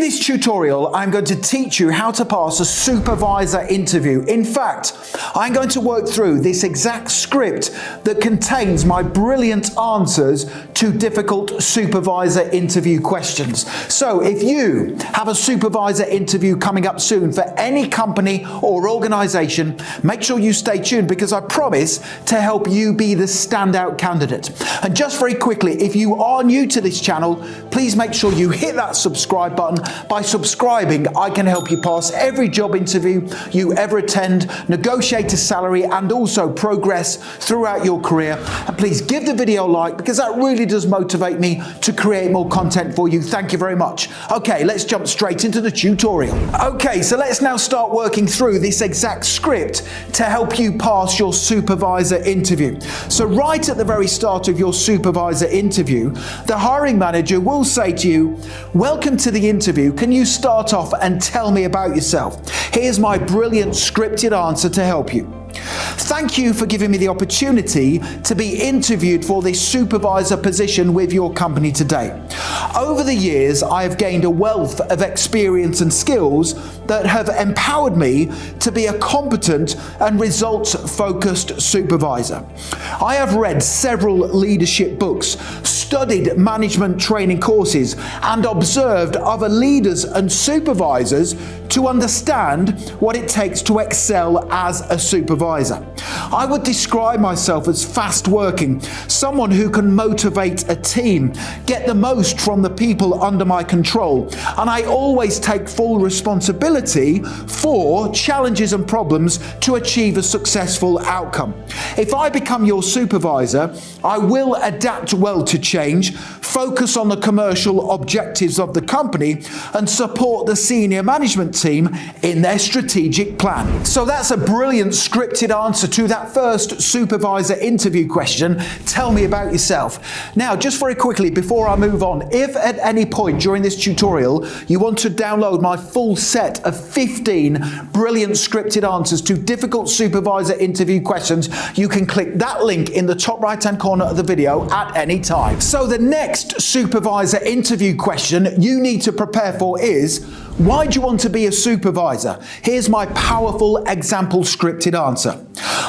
In this tutorial, I'm going to teach you how to pass a supervisor interview. In fact, I'm going to work through this exact script that contains my brilliant answers to difficult supervisor interview questions. So if you have a supervisor interview coming up soon for any company or organization, make sure you stay tuned because I promise to help you be the standout candidate. And just very quickly, if you are new to this channel, please make sure you hit that subscribe button. By subscribing, I can help you pass every job interview you ever attend, negotiate a salary, and also progress throughout your career. And please give the video a like because that really does motivate me to create more content for you. Thank you very much. Okay, let's jump straight into the tutorial. Okay, so let's now start working through this exact script to help you pass your supervisor interview. So right at the very start of your supervisor interview, the hiring manager will say to you, "Welcome to the interview. Can you start off and tell me about yourself?" Here's my brilliant scripted answer to help you. "Thank you for giving me the opportunity to be interviewed for this supervisor position with your company today. Over the years, I have gained a wealth of experience and skills that have empowered me to be a competent and results-focused supervisor. I have read several leadership books, studied management training courses, and observed other leaders and supervisors to understand what it takes to excel as a supervisor. I would describe myself as fast working, someone who can motivate a team, get the most from the people under my control, and I always take full responsibility for challenges and problems to achieve a successful outcome. If I become your supervisor, I will adapt well to change, focus on the commercial objectives of the company, and support the senior management team in their strategic plan." So that's a brilliant scripted answer to that first supervisor interview question. Tell me about yourself. Now, just very quickly before I move on, if at any point during this tutorial you want to download my full set of 15 brilliant scripted answers to difficult supervisor interview questions, you can click that link in the top right-hand corner of the video at any time. So the next supervisor interview question you need to prepare for is, why do you want to be a supervisor? Here's my powerful example scripted answer.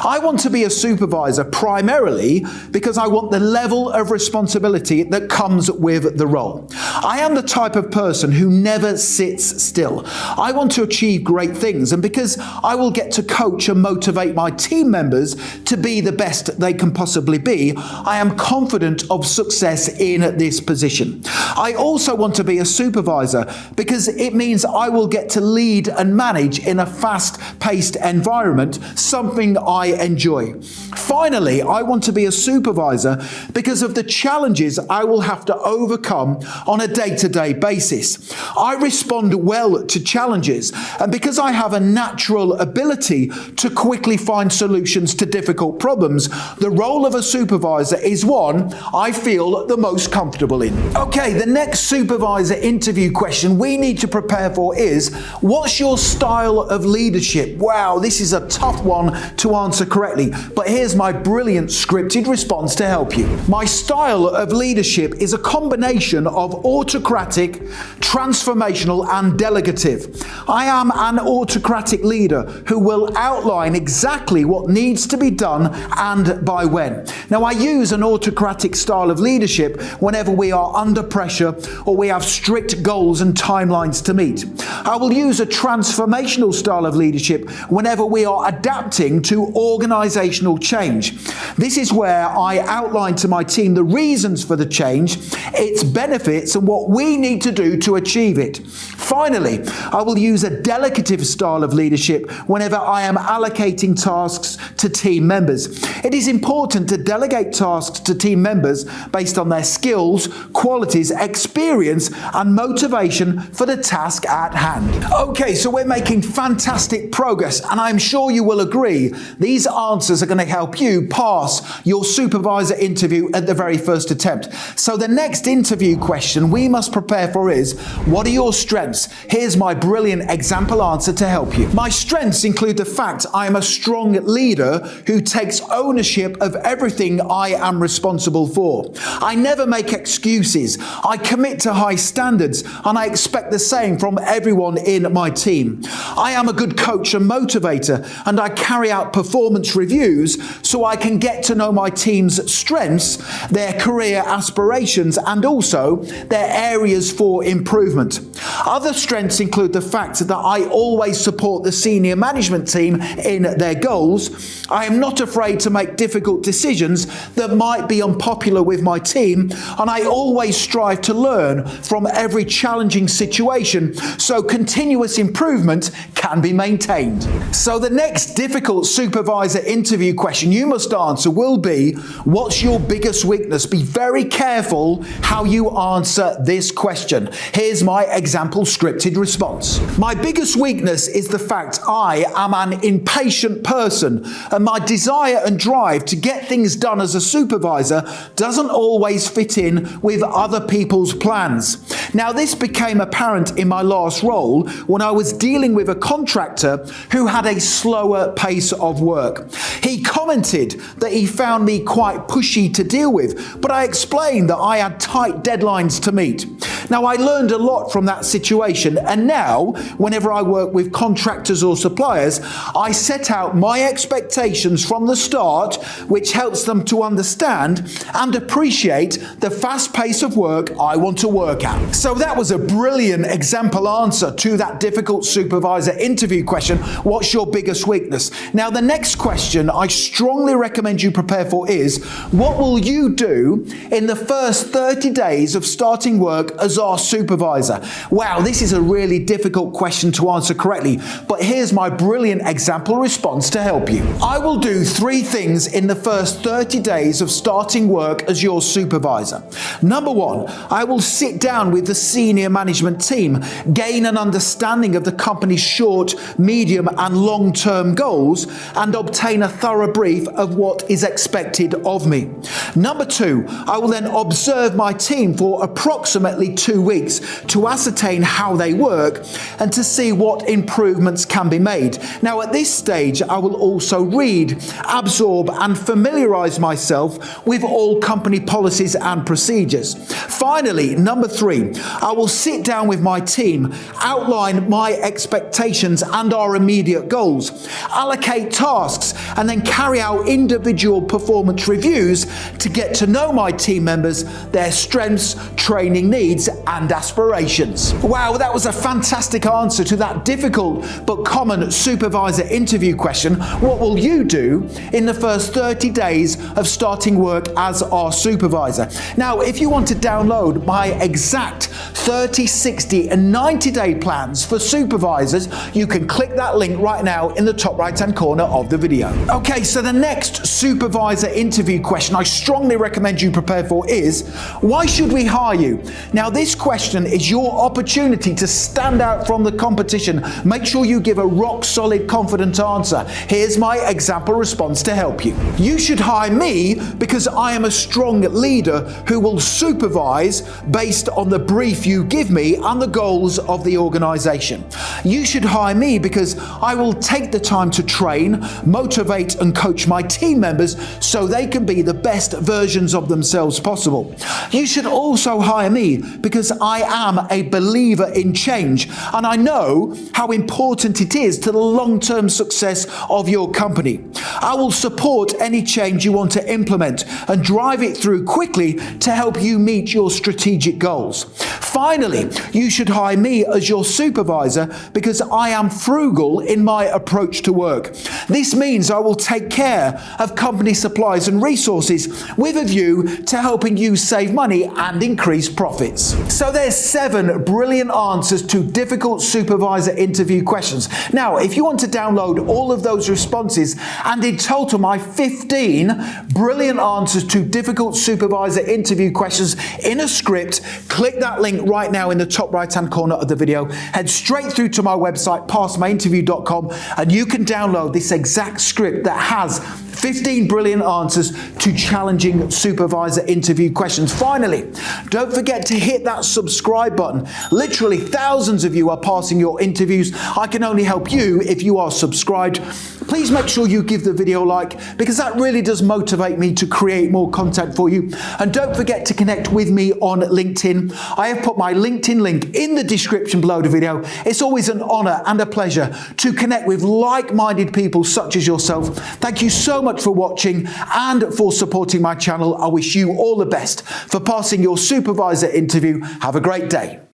I want to be a supervisor primarily because I want the level of responsibility that comes with the role. I am the type of person who never sits still. I want to achieve great things, and because I will get to coach and motivate my team members to be the best they can possibly be, I am confident of success in this position. I also want to be a supervisor because it means I will get to lead and manage in a fast-paced environment, something I enjoy. Finally, I want to be a supervisor because of the challenges I will have to overcome on a day-to-day basis. I respond well to challenges, and because I have a natural ability to quickly find solutions to difficult problems, the role of a supervisor is one I feel the most comfortable in. Okay, the next supervisor interview question we need to prepare for is, what's your style of leadership? Wow, this is a tough one to answer correctly, but here's my brilliant scripted response to help you. My style of leadership is a combination of autocratic, transformational, and delegative. I am an autocratic leader who will outline exactly what needs to be done and by when. Now, I use an autocratic style of leadership whenever we are under pressure or we have strict goals and timelines to meet. I will use a transformational style of leadership whenever we are adapting to organizational change. This is where I outline to my team the reasons for the change, its benefits, and what we need to do to achieve it. Finally, I will use a delegative style of leadership whenever I am allocating tasks to team members. It is important to delegate tasks to team members based on their skills, qualities, experience, and motivation for the task at hand. Okay, so we're making fantastic progress, and I'm sure you will agree agree, these answers are going to help you pass your supervisor interview at the very first attempt. So the next interview question we must prepare for is, what are your strengths? Here's my brilliant example answer to help you. My strengths include the fact I am a strong leader who takes ownership of everything I am responsible for. I never make excuses. I commit to high standards, and I expect the same from everyone in my team. I am a good coach and motivator, and I carry out performance reviews so I can get to know my team's strengths, their career aspirations, and also their areas for improvement. Other strengths include the fact that I always support the senior management team in their goals. I am not afraid to make difficult decisions that might be unpopular with my team, and I always strive to learn from every challenging situation so continuous improvement can be maintained. So the next difficult supervisor interview question you must answer will be, what's your biggest weakness? Be very careful how you answer this question. Here's my example scripted response. My biggest weakness is the fact I am an impatient person, and my desire and drive to get things done as a supervisor doesn't always fit in with other people's plans. Now, this became apparent in my last role when I was dealing with a contractor who had a slower pace of work. He commented that he found me quite pushy to deal with, but I explained that I had tight deadlines to meet. Now, I learned a lot from that situation, and now, whenever I work with contractors or suppliers, I set out my expectations from the start, which helps them to understand and appreciate the fast pace of work I want to work at. So that was a brilliant example answer to that difficult supervisor interview question, what's your biggest weakness? Now, the next question I strongly recommend you prepare for is, what will you do in the first 30 days of starting work as our supervisor? Wow, this is a really difficult question to answer correctly, but here's my brilliant example response to help you. I will do 3 things in the first 30 days of starting work as your supervisor. Number 1, I will sit down with the senior management team, gain an understanding of the company's short, medium, and long-term goals, and obtain a thorough brief of what is expected of me. Number 2, I will then observe my team for approximately 2 weeks to ascertain how they work and to see what improvements can be made. Now, at this stage, I will also read, absorb, and familiarize myself with all company policies and procedures. Finally, number 3, I will sit down with my team, outline my expectations and our immediate goals, allocate tasks, and then carry out individual performance reviews to get to know my team members, their strengths, training needs, and aspirations. Wow, that was a fantastic answer to that difficult but common supervisor interview question. What will you do in the first 30 days of starting work as our supervisor? Now, if you want to download my exact 30, 60, and 90-day plans for supervisors, you can click that link right now in the top right-hand corner of the video. Okay, so the next supervisor interview question I strongly recommend you prepare for is, why should we hire you? Now, this question is your opportunity to stand out from the competition. Make sure you give a rock-solid, confident answer. Here's my example response to help you. You should hire me because I am a strong leader who will supervise based on the brief you give me and the goals of the organization. You should hire me because I will take the time to train, motivate, and coach my team members so they can be the best versions of themselves possible. You should also hire me because I am a believer in change, and I know how important it is to the long-term success of your company. I will support any change you want to implement and drive it through quickly to help you meet your strategic goals. Finally, you should hire me as your supervisor because I am frugal in my approach to work. This means I will take care of company supplies and resources with a view to helping you save money and increase profits. So there's 7 brilliant brilliant answers to difficult supervisor interview questions. Now, if you want to download all of those responses and in total my 15 brilliant answers to difficult supervisor interview questions in a script, click that link right now in the top right-hand corner of the video. Head straight through to my website, passmyinterview.com, and you can download this exact script that has 15 brilliant answers to challenging supervisor interview questions. Finally, don't forget to hit that subscribe button. Literally thousands of you are passing your interviews. I can only help you if you are subscribed. Please make sure you give the video a like, because that really does motivate me to create more content for you. And don't forget to connect with me on LinkedIn. I have put my LinkedIn link in the description below the video. It's always an honor and a pleasure to connect with like-minded people such as yourself. Thank you so much for watching and for supporting my channel. I wish you all the best for passing your supervisor interview. Have a great day.